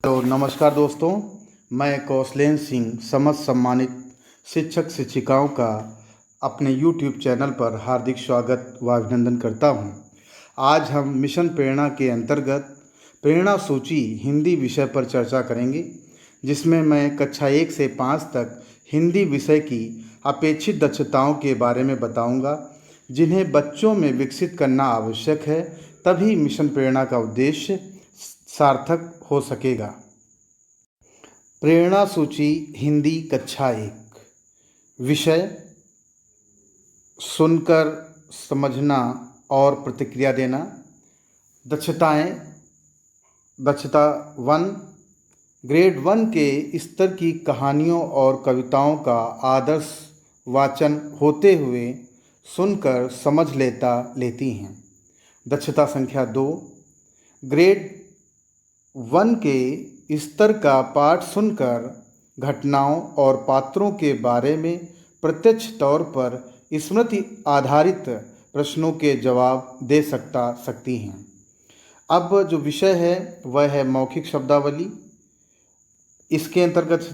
तो नमस्कार दोस्तों, मैं कौशलेंद्र सिंह समस्त सम्मानित शिक्षक शिक्षिकाओं का अपने YouTube चैनल पर हार्दिक स्वागत व अभिनंदन करता हूं। आज हम मिशन प्रेरणा के अंतर्गत प्रेरणा सूची हिंदी विषय पर चर्चा करेंगे, जिसमें मैं कक्षा 1 से 5 तक हिंदी विषय की अपेक्षित दक्षताओं के बारे में बताऊंगा, जिन्हें बच्चों में विकसित करना आवश्यक है, तभी मिशन प्रेरणा का उद्देश्य सार्थक हो सकेगा। प्रेरणा सूची हिंदी कक्षा 1। विषय सुनकर समझना और प्रतिक्रिया देना। दक्षताएं। दक्षता 1, ग्रेड 1 के स्तर की कहानियों और कविताओं का आदर्श वाचन होते हुए सुनकर समझ लेती हैं। दक्षता संख्या 2, ग्रेड 1 के स्तर का पाठ सुनकर घटनाओं और पात्रों के बारे में प्रत्यक्ष तौर पर स्मृति आधारित प्रश्नों के जवाब दे सकती हैं। अब जो विषय है वह है मौखिक शब्दावली। इसके अंतर्गत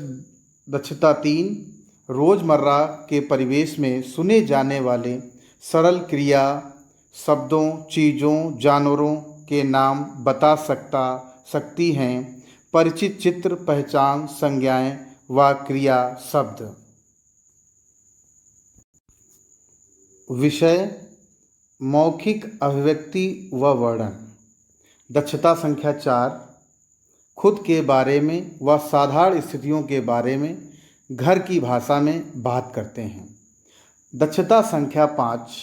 दक्षता 3, रोज़मर्रा के परिवेश में सुने जाने वाले सरल क्रिया, शब्दों, चीज़ों, जानवरों के नाम बता सकती हैं। परिचित चित्र, पहचान, संज्ञाएं व क्रिया शब्द। विषय मौखिक अभिव्यक्ति व वर्णन। दक्षता संख्या 4, खुद के बारे में व साधारण स्थितियों के बारे में घर की भाषा में बात करते हैं। दक्षता संख्या 5,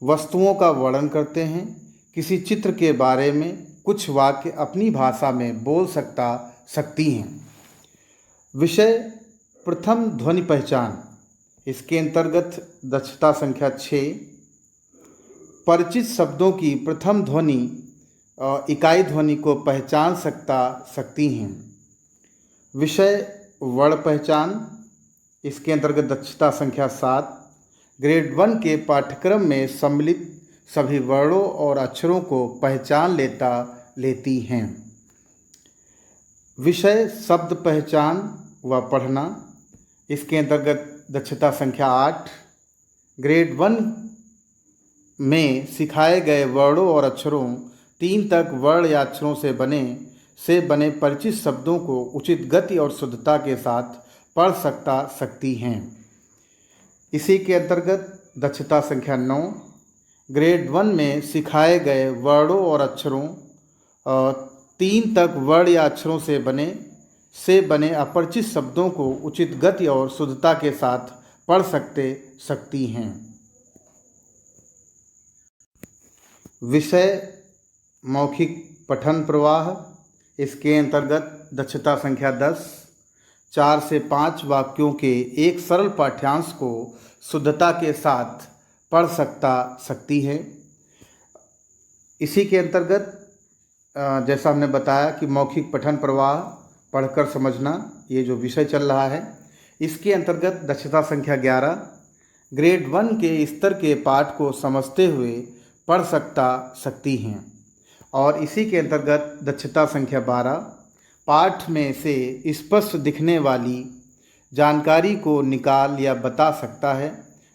वस्तुओं का वर्णन करते हैं। किसी चित्र के बारे में कुछ वाक्य अपनी भाषा में बोल सकती हैं। विषय प्रथम ध्वनि पहचान। इसके अंतर्गत दक्षता संख्या 6, परिचित शब्दों की प्रथम ध्वनि इकाई ध्वनि को पहचान सकती हैं। विषय वर्ण पहचान। इसके अंतर्गत दक्षता संख्या 7, ग्रेड 1 के पाठ्यक्रम में सम्मिलित सभी वर्णों और अक्षरों को पहचान लेती हैं। विषय शब्द पहचान व पढ़ना। इसके अंतर्गत दक्षता संख्या 8, ग्रेड 1 में सिखाए गए वर्णों और अक्षरों 3 तक वर्ण या अक्षरों से बने परिचित शब्दों को उचित गति और शुद्धता के साथ पढ़ सकती हैं। इसी के अंतर्गत दक्षता संख्या 9, ग्रेड 1 में सिखाए गए वर्णों और अक्षरों 3 तक वर्ण या अक्षरों से बने अपरिचित शब्दों को उचित गति और शुद्धता के साथ पढ़ सकती हैं। विषय मौखिक पठन प्रवाह। इसके अंतर्गत दक्षता संख्या 10, 4 से 5 वाक्यों के एक सरल पाठ्यांश को शुद्धता के साथ पढ़ सकती है। इसी के अंतर्गत जैसा हमने बताया कि मौखिक पठन प्रवाह, पढ़कर समझना, ये जो विषय चल रहा है, इसके अंतर्गत दक्षता संख्या 11, ग्रेड 1 के स्तर के पाठ को समझते हुए पढ़ सकती हैं। और इसी के अंतर्गत दक्षता संख्या 12, पाठ में से स्पष्ट दिखने वाली जानकारी को निकाल या बता सकता है।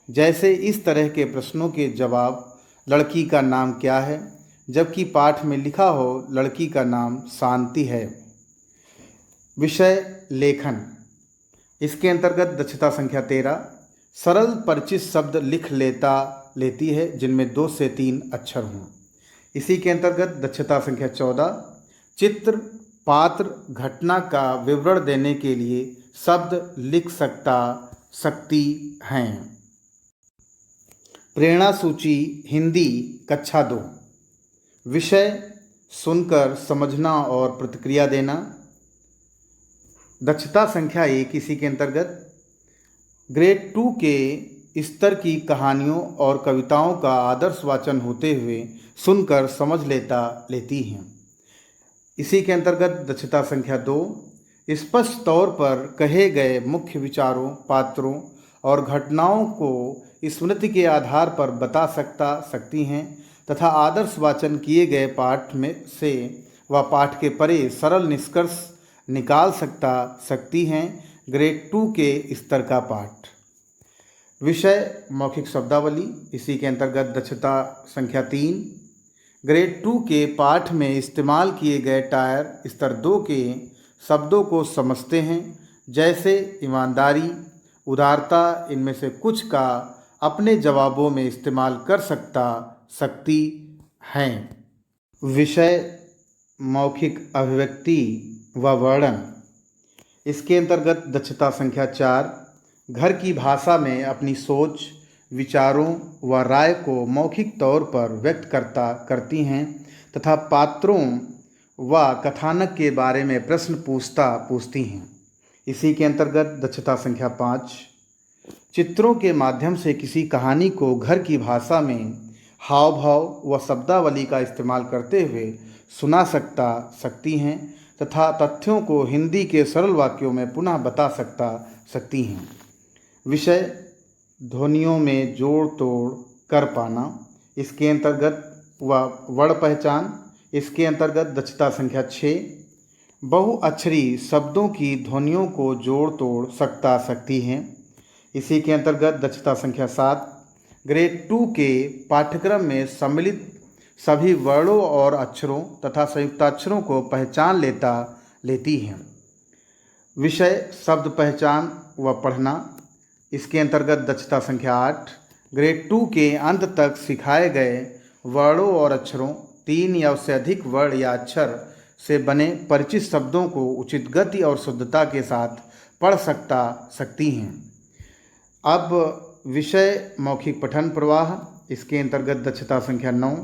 जैसे इस तरह के प्रश्नों के जवाब, लड़की का नाम क्या है, जबकि पाठ में लिखा हो लड़की का नाम शांति है। विषय लेखन। इसके अंतर्गत दक्षता संख्या 13, सरल परिचित शब्द लिख लेती है जिनमें 2 से 3 अक्षर हों। इसी के अंतर्गत दक्षता संख्या 14, चित्र, पात्र, घटना का विवरण देने के लिए शब्द लिख सकती हैं। प्रेरणा सूची हिंदी कक्षा 2। विषय सुनकर समझना और प्रतिक्रिया देना। दक्षता संख्या 1, इसी के अंतर्गत ग्रेड 2 के स्तर की कहानियों और कविताओं का आदर्श वाचन होते हुए सुनकर समझ लेती हैं। इसी के अंतर्गत दक्षता संख्या 2, स्पष्ट तौर पर कहे गए मुख्य विचारों, पात्रों और घटनाओं को स्मृति के आधार पर बता सकती हैं तथा आदर्श वाचन किए गए पाठ में से व पाठ के परे सरल निष्कर्ष निकाल सकती हैं। ग्रेड 2 के स्तर का पाठ। विषय मौखिक शब्दावली, इसी के अंतर्गत दक्षता संख्या 3। ग्रेड 2 के पाठ में इस्तेमाल किए गए टायर स्तर 2 के शब्दों को समझते हैं, जैसे ईमानदारी, उदारता। इनमें से कुछ का अपने जवाबों में इस्तेमाल कर सकती हैं। विषय मौखिक अभिव्यक्ति व वर्णन, इसके अंतर्गत दक्षता संख्या 4। घर की भाषा में अपनी सोच, विचारों व राय को मौखिक तौर पर व्यक्त करती हैं तथा पात्रों व कथानक के बारे में प्रश्न पूछती हैं। इसी के अंतर्गत दक्षता संख्या 5। चित्रों के माध्यम से किसी कहानी को घर की भाषा में हाव भाव व शब्दावली का इस्तेमाल करते हुए सुना सकती हैं तथा तथ्यों को हिंदी के सरल वाक्यों में पुनः बता सकती हैं। विषय ध्वनियों में जोड़ तोड़ कर पाना, इसके अंतर्गत वर्ण पहचान, इसके अंतर्गत दक्षता संख्या 6। बहुअक्षरी शब्दों की ध्वनियों को जोड़ तोड़ सकती हैं। इसी के अंतर्गत दक्षता संख्या 7। ग्रेड 2 के पाठ्यक्रम में सम्मिलित सभी वर्णों और अक्षरों तथा संयुक्ताक्षरों को पहचान लेती हैं। विषय शब्द पहचान व पढ़ना, इसके अंतर्गत दक्षता संख्या 8। ग्रेड 2 के अंत तक सिखाए गए वर्णों और अक्षरों, 3 या उससे अधिक वर्ण या अक्षर से बने परिचित शब्दों को उचित गति और शुद्धता के साथ पढ़ सकती हैं। अब विषय मौखिक पठन प्रवाह, इसके अंतर्गत दक्षता संख्या 9।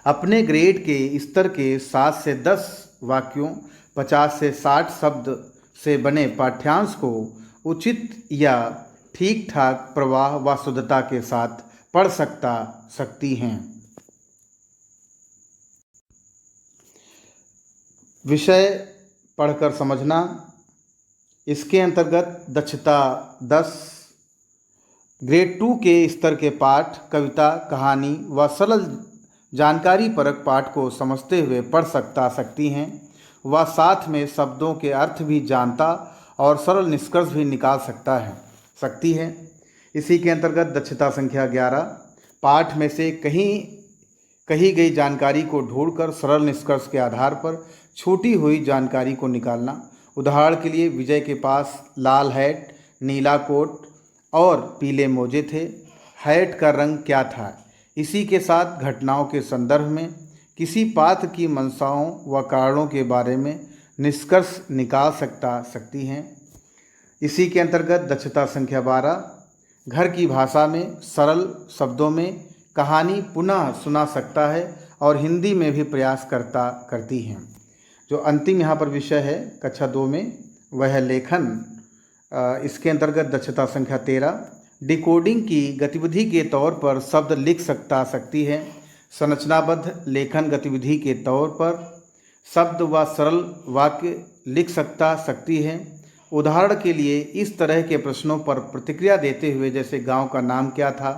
अपने ग्रेड के स्तर के 7 से 10 वाक्यों, 50 से 60 शब्द से बने पाठ्यांश को उचित या ठीक ठाक प्रवाह व शुद्धता के साथ पढ़ सकती हैं। विषय पढ़कर समझना, इसके अंतर्गत दक्षता 10। ग्रेड 2 के स्तर के पाठ, कविता, कहानी व सरल जानकारी परक पाठ को समझते हुए पढ़ सकती हैं व साथ में शब्दों के अर्थ भी जानता और सरल निष्कर्ष भी निकाल सकती है। इसी के अंतर्गत दक्षता संख्या 11। पाठ में से कही गई जानकारी को ढूंढकर सरल निष्कर्ष के आधार पर छूटी हुई जानकारी को निकालना। उदाहरण के लिए, विजय के पास लाल हैट, नीला कोट और पीले मोजे थे। हैट का रंग क्या था? इसी के साथ घटनाओं के संदर्भ में किसी पात्र की मंशाओं व कारणों के बारे में निष्कर्ष निकाल सकती हैं। इसी के अंतर्गत दक्षता संख्या 12। घर की भाषा में सरल शब्दों में कहानी पुनः सुना सकता है और हिंदी में भी प्रयास करती हैं। जो अंतिम यहाँ पर विषय है कक्षा 2 में, वह है लेखन। इसके अंतर्गत दक्षता संख्या 13। डिकोडिंग की गतिविधि के तौर पर शब्द लिख सकती है। संरचनाबद्ध लेखन गतिविधि के तौर पर शब्द व सरल वाक्य लिख सकती है। उदाहरण के लिए, इस तरह के प्रश्नों पर प्रतिक्रिया देते हुए, जैसे गांव का नाम क्या था,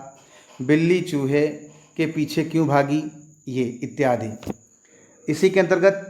बिल्ली चूहे के पीछे क्यों भागी, ये इत्यादि। इसी के अंतर्गत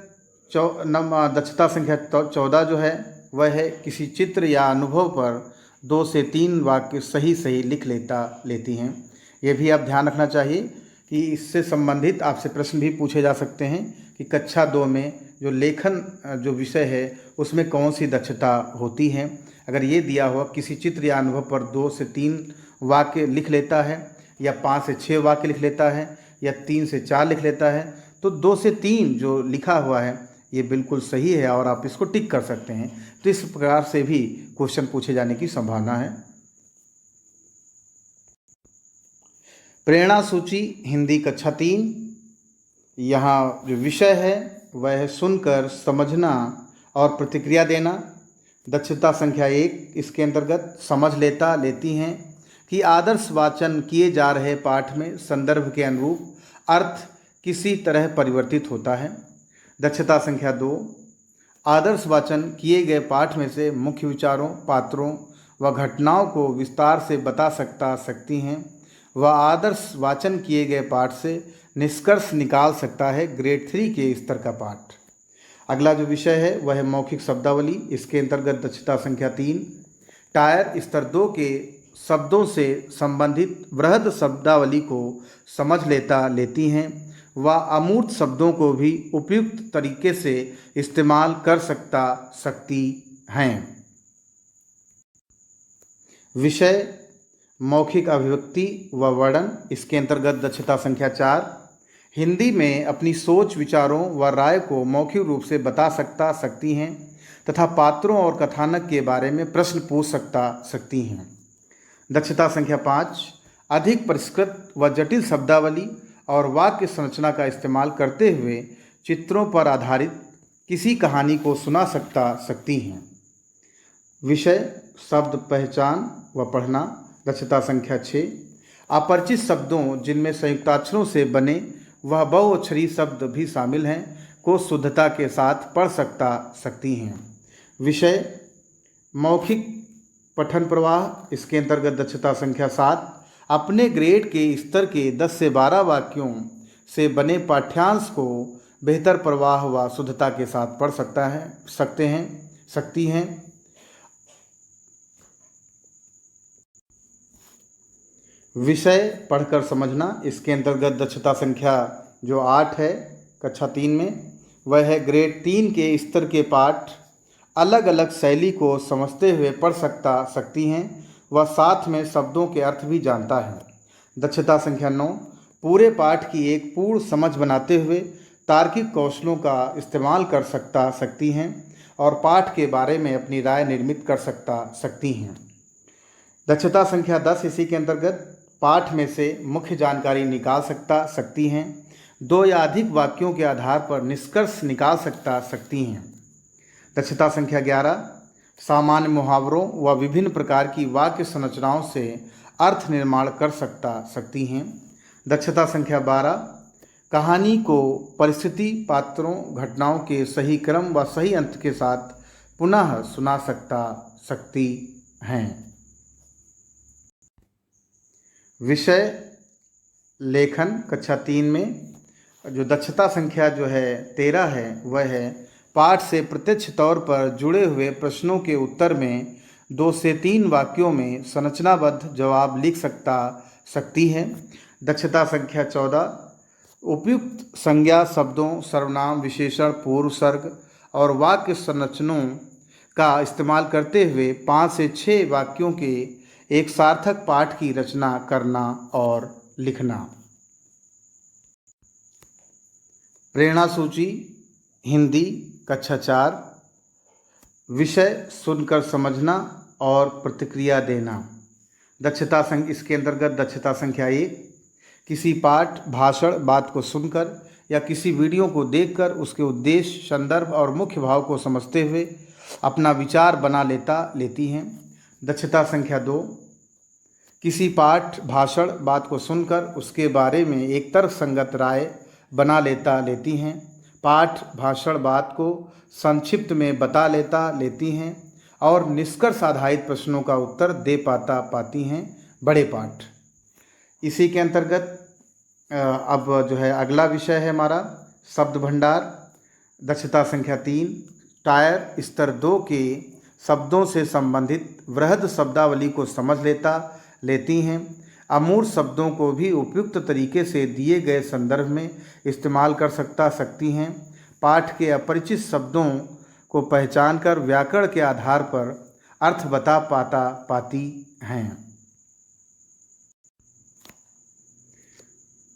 दक्षता संख्या 14 जो है वह है किसी चित्र या अनुभव पर 2 से 3 वाक्य सही लिख लेती हैं। यह भी आप ध्यान रखना चाहिए कि इससे संबंधित आपसे प्रश्न भी पूछे जा सकते हैं कि कक्षा 2 में जो लेखन जो विषय है उसमें कौन सी दक्षता होती है। अगर ये दिया हुआ किसी चित्र या अनुभव पर 2 से 3 वाक्य लिख लेता है या 5 से 6 वाक्य लिख लेता है या 3 से 4 लिख लेता है, तो 2 से 3 जो लिखा हुआ है ये बिल्कुल सही है और आप इसको टिक कर सकते हैं। तो इस प्रकार से भी क्वेश्चन पूछे जाने की संभावना है। प्रेरणा सूची हिंदी कक्षा 3। यहाँ जो विषय है वह है सुनकर समझना और प्रतिक्रिया देना। दक्षता संख्या 1, इसके अंतर्गत समझ लेती हैं कि आदर्श वाचन किए जा रहे पाठ में संदर्भ के अनुरूप अर्थ किसी तरह परिवर्तित होता है। दक्षता संख्या 2, आदर्श वाचन किए गए पाठ में से मुख्य विचारों, पात्रों व घटनाओं को विस्तार से बता सकती हैं व आदर्श वाचन किए गए पाठ से निष्कर्ष निकाल सकता है ग्रेड 3 के स्तर का पाठ। अगला जो विषय है वह है मौखिक शब्दावली। इसके अंतर्गत दक्षता संख्या 3 टायर स्तर 2 के शब्दों से संबंधित वृहद शब्दावली को समझ लेती हैं व अमूर्त शब्दों को भी उपयुक्त तरीके से इस्तेमाल कर सकती हैं। विषय मौखिक अभिव्यक्ति व वर्णन। इसके अंतर्गत दक्षता संख्या 4 हिंदी में अपनी सोच विचारों व राय को मौखिक रूप से बता सकती हैं तथा पात्रों और कथानक के बारे में प्रश्न पूछ सकती हैं। दक्षता संख्या 5 अधिक परिष्कृत व जटिल शब्दावली और वाक्य संरचना का इस्तेमाल करते हुए चित्रों पर आधारित किसी कहानी को सुना सकती हैं। विषय शब्द पहचान व पढ़ना। दक्षता संख्या 6 अपरिचित शब्दों जिनमें संयुक्ताक्षरों से बने वह बहुअक्षरी शब्द भी शामिल हैं को शुद्धता के साथ पढ़ सकती हैं। विषय मौखिक पठन प्रवाह। इसके अंतर्गत दक्षता संख्या 7 अपने ग्रेड के स्तर के 10 से 12 वाक्यों से बने पाठ्यांश को बेहतर प्रवाह व शुद्धता के साथ पढ़ सकती हैं। विषय पढ़कर समझना। इसके अंतर्गत दक्षता संख्या जो 8 है कक्षा 3 में वह है ग्रेड 3 के स्तर के पाठ अलग अलग शैली को समझते हुए पढ़ सकती हैं व साथ में शब्दों के अर्थ भी जानता है। दक्षता संख्या 9 पूरे पाठ की एक पूर्ण समझ बनाते हुए तार्किक कौशलों का इस्तेमाल कर सकती हैं और पाठ के बारे में अपनी राय निर्मित कर सकती हैं। दक्षता संख्या 10 इसी के अंतर्गत पाठ में से मुख्य जानकारी निकाल सकती हैं। 2 या अधिक वाक्यों के आधार पर निष्कर्ष निकाल सकती हैं। दक्षता संख्या 11 सामान्य मुहावरों व विभिन्न प्रकार की वाक्य संरचनाओं से अर्थ निर्माण कर सकती हैं। दक्षता संख्या 12 कहानी को परिस्थिति पात्रों घटनाओं के सही क्रम व सही अंत के साथ पुनः सुना सकती हैं। विषय लेखन कक्षा 3 में जो दक्षता संख्या जो है 13 है वह है पाठ से प्रत्यक्ष तौर पर जुड़े हुए प्रश्नों के उत्तर में 2 से 3 वाक्यों में संरचनाबद्ध जवाब लिख सकती है। दक्षता संख्या 14 उपयुक्त संज्ञा शब्दों सर्वनाम विशेषण पूर्व सर्ग और वाक्य संरचनाओं का इस्तेमाल करते हुए 5 से 6 वाक्यों के एक सार्थक पाठ की रचना करना और लिखना। प्रेरणा सूची हिंदी कक्षा 4 विषय सुनकर समझना और प्रतिक्रिया देना। इसके अंतर्गत दक्षता संख्या 1 किसी पाठ भाषण बात को सुनकर या किसी वीडियो को देखकर उसके उद्देश्य संदर्भ और मुख्य भाव को समझते हुए अपना विचार बना लेती हैं। दक्षता संख्या 2 किसी पाठ भाषण बात को सुनकर उसके बारे में एक तर्कसंगत राय बना लेती हैं। पाठ भाषण बात को संक्षिप्त में बता लेती हैं और निष्कर्ष आधारित प्रश्नों का उत्तर दे पाती हैं। बड़े पाठ। इसी के अंतर्गत अब जो है अगला विषय है हमारा शब्द भंडार। दक्षता संख्या 3 टायर स्तर 2 के शब्दों से संबंधित वृहद शब्दावली को समझ लेती हैं। अमूर्त शब्दों को भी उपयुक्त तरीके से दिए गए संदर्भ में इस्तेमाल कर सकती हैं। पाठ के अपरिचित शब्दों को पहचानकर व्याकरण के आधार पर अर्थ बता पाती हैं।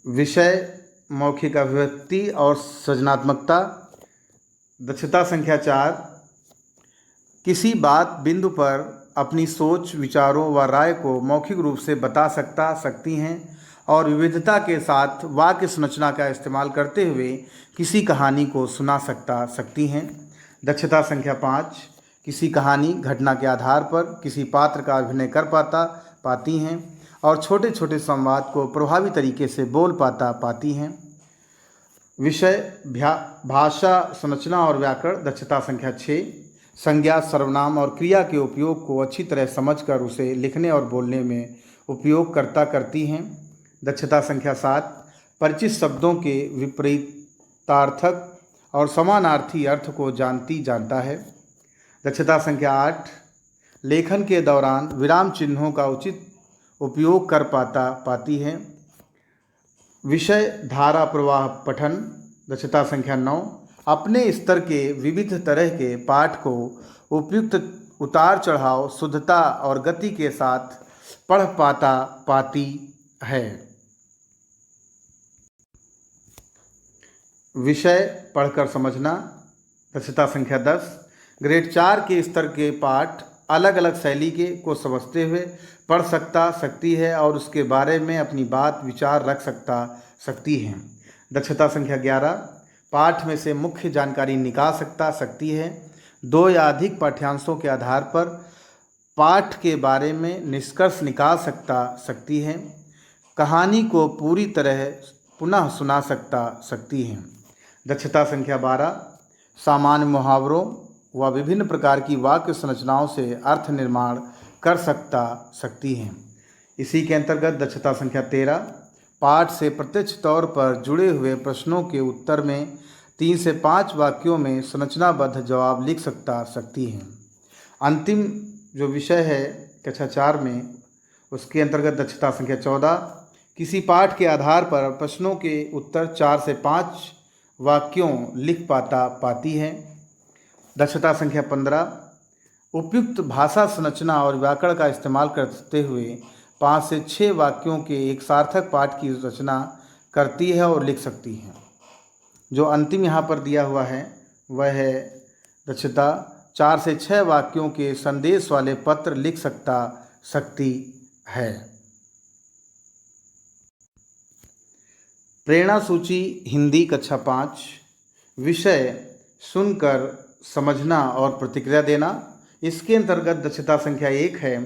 विषय मौखिक अभिव्यक्ति और सृजनात्मकता। दक्षता संख्या 4 किसी बात बिंदु पर अपनी सोच विचारों व राय को मौखिक रूप से बता सकती हैं और विविधता के साथ वाक्य संरचना का इस्तेमाल करते हुए किसी कहानी को सुना सकती हैं। दक्षता संख्या 5 किसी कहानी घटना के आधार पर किसी पात्र का अभिनय कर पाती हैं और छोटे छोटे संवाद को प्रभावी तरीके से बोल पाती हैं। विषय भाषा संरचना और व्याकरण। दक्षता संख्या 6 संज्ञा सर्वनाम और क्रिया के उपयोग को अच्छी तरह समझकर उसे लिखने और बोलने में उपयोग करती हैं। दक्षता संख्या 7 परिचित शब्दों के विपरीतार्थक और समानार्थी अर्थ को जानता है। दक्षता संख्या 8, लेखन के दौरान विराम चिन्हों का उचित उपयोग कर पाती है। विषय धारा प्रवाह पठन। दक्षता संख्या 9, अपने स्तर के विविध तरह के पाठ को उपयुक्त उतार चढ़ाव, शुद्धता और गति के साथ पढ़ पाती है। विषय पढ़कर समझना। दक्षता संख्या 10, ग्रेड 4 के स्तर के पाठ अलग अलग शैली को समझते हुए पढ़ सकती है और उसके बारे में अपनी बात विचार रख सकती हैं। दक्षता संख्या 11, पाठ में से मुख्य जानकारी निकाल सकती है। 2 या अधिक पाठ्यांशों के आधार पर पाठ के बारे में निष्कर्ष निकाल सकती है। कहानी को पूरी तरह पुनः सुना सकती है। दक्षता संख्या 12, सामान्य मुहावरों व विभिन्न प्रकार की वाक्य संरचनाओं से अर्थ निर्माण कर सकती हैं। इसी के अंतर्गत दक्षता संख्या 13, पाठ से प्रत्यक्ष तौर पर जुड़े हुए प्रश्नों के उत्तर में 3 से 5 वाक्यों में संरचनाबद्ध जवाब लिख सकती हैं। अंतिम जो विषय है कक्षा 4 में, उसके अंतर्गत दक्षता संख्या 14, किसी पाठ के आधार पर प्रश्नों के उत्तर 4 से 5 वाक्यों लिख पाती है। दक्षता संख्या 15, उपयुक्त भाषा संरचना और व्याकरण का इस्तेमाल करते हुए 5 से 6 वाक्यों के एक सार्थक पाठ की रचना करती है और लिख सकती है। जो अंतिम यहाँ पर दिया हुआ है वह है दक्षता 4 से 6 वाक्यों के संदेश वाले पत्र लिख सकती है। प्रेरणा सूची हिंदी कक्षा 5, विषय सुनकर समझना और प्रतिक्रिया देना। इसके अंतर्गत दक्षता संख्या 1 है,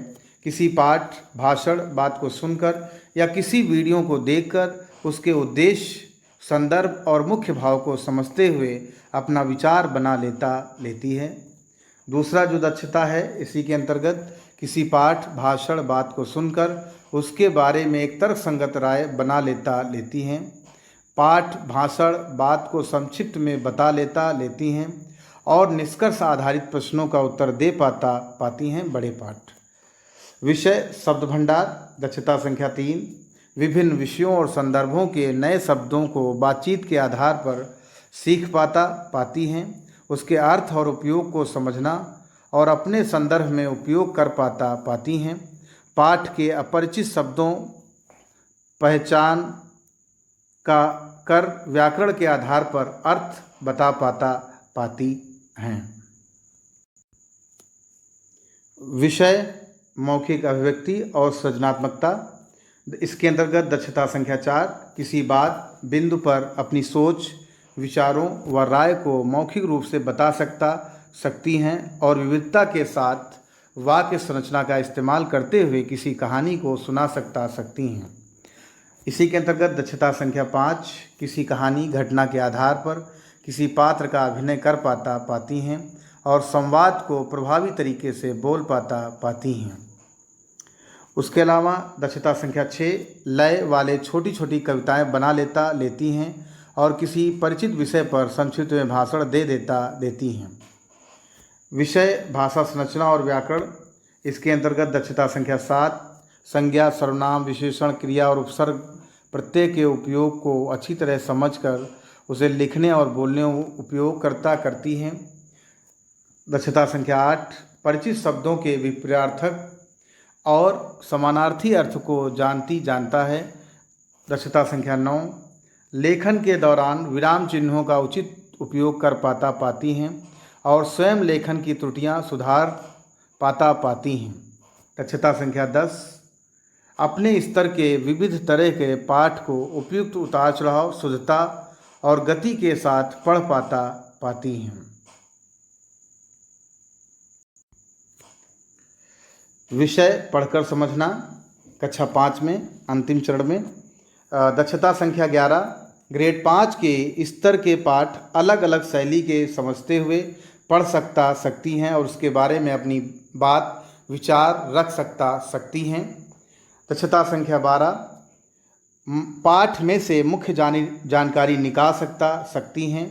किसी पाठ, भाषण, बात को सुनकर या किसी वीडियो को देखकर उसके उद्देश्य, संदर्भ और मुख्य भाव को समझते हुए अपना विचार बना लेती है। दूसरा जो दक्षता है इसी के अंतर्गत किसी पाठ, भाषण, बात को सुनकर उसके बारे में एक तर्कसंगत राय बना लेती हैं। पाठ, भाषण, बात को संक्षिप्त में बता लेती हैं और निष्कर्ष आधारित प्रश्नों का उत्तर दे पाती हैं बड़े पाठ। विषय शब्द भंडार। दक्षता संख्या 3, विभिन्न विषयों और संदर्भों के नए शब्दों को बातचीत के आधार पर सीख पाती हैं। उसके अर्थ और उपयोग को समझना और अपने संदर्भ में उपयोग कर पाती हैं। पाठ के अपरिचित शब्दों पहचान कर व्याकरण के आधार पर अर्थ बता पाती हैं। विषय मौखिक अभिव्यक्ति और सृजनात्मकता। इसके अंतर्गत दक्षता संख्या 4, किसी बात, बिंदु पर अपनी सोच, विचारों व राय को मौखिक रूप से बता सकती हैं और विविधता के साथ वाक्य संरचना का इस्तेमाल करते हुए किसी कहानी को सुना सकती हैं। इसी के अंतर्गत दक्षता संख्या 5, किसी कहानी, घटना के आधार पर किसी पात्र का अभिनय कर पाती हैं और संवाद को प्रभावी तरीके से बोल पाती हैं। उसके अलावा दक्षता संख्या 6, लय वाले छोटी छोटी कविताएं बना लेती हैं और किसी परिचित विषय पर संक्षिप्त में भाषण देती हैं। विषय भाषा संरचना और व्याकरण। इसके अंतर्गत दक्षता संख्या 7, संज्ञा, सर्वनाम, विशेषण, क्रिया और उपसर्ग प्रत्यय के उपयोग को अच्छी तरह समझकर उसे लिखने और बोलने उपयोग करती हैं। दक्षता संख्या 8, परिचित शब्दों के विपरीतार्थक और समानार्थी अर्थ को जानता है। दक्षता संख्या 9, लेखन के दौरान विराम चिन्हों का उचित उपयोग कर पाती हैं और स्वयं लेखन की त्रुटियां सुधार पाती हैं। दक्षता संख्या 10, अपने स्तर के विविध तरह के पाठ को उपयुक्त उतार चढ़ाव, शुद्धता और गति के साथ पढ़ पाती हैं। विषय पढ़कर समझना कक्षा 5 में अंतिम चरण में। दक्षता संख्या 11, ग्रेड 5 के स्तर के पाठ अलग अलग शैली के समझते हुए पढ़ सकती हैं और उसके बारे में अपनी बात विचार रख सकती हैं। दक्षता संख्या 12, पाठ में से मुख्य जानकारी निकाल सकती हैं।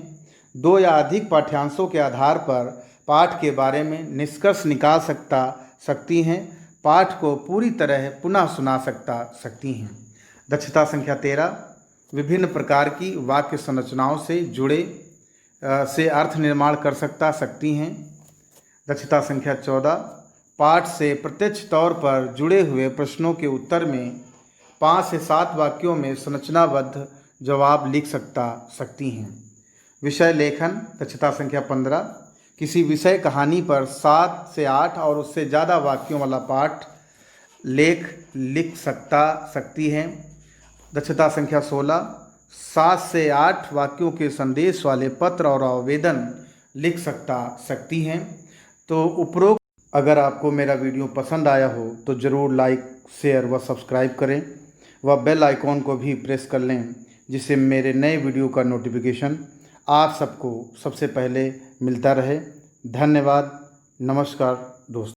2 या अधिक पाठ्यांशों के आधार पर पाठ के बारे में निष्कर्ष निकाल सकती हैं। पाठ को पूरी तरह पुनः सुना सकती हैं। दक्षता संख्या 13, विभिन्न प्रकार की वाक्य संरचनाओं से जुड़े से अर्थ निर्माण कर सकती हैं। दक्षता संख्या 14, पाठ से प्रत्यक्ष तौर पर जुड़े हुए प्रश्नों के उत्तर में 5 से 7 वाक्यों में संरचनाबद्ध जवाब लिख सकती हैं। विषय लेखन। दक्षता संख्या 15, किसी विषय कहानी पर 7 से 8 और उससे ज़्यादा वाक्यों वाला पाठ लिख सकती हैं। दक्षता संख्या 16, 7 से 8 वाक्यों के संदेश वाले पत्र और आवेदन लिख सकती हैं। तो उपरोक्त अगर आपको मेरा वीडियो पसंद आया हो तो ज़रूर लाइक, शेयर व सब्सक्राइब करें व बेल आइकॉन को भी प्रेस कर लें, जिससे मेरे नए वीडियो का नोटिफिकेशन आप सबको सबसे पहले मिलता रहे। धन्यवाद। नमस्कार दोस्तों।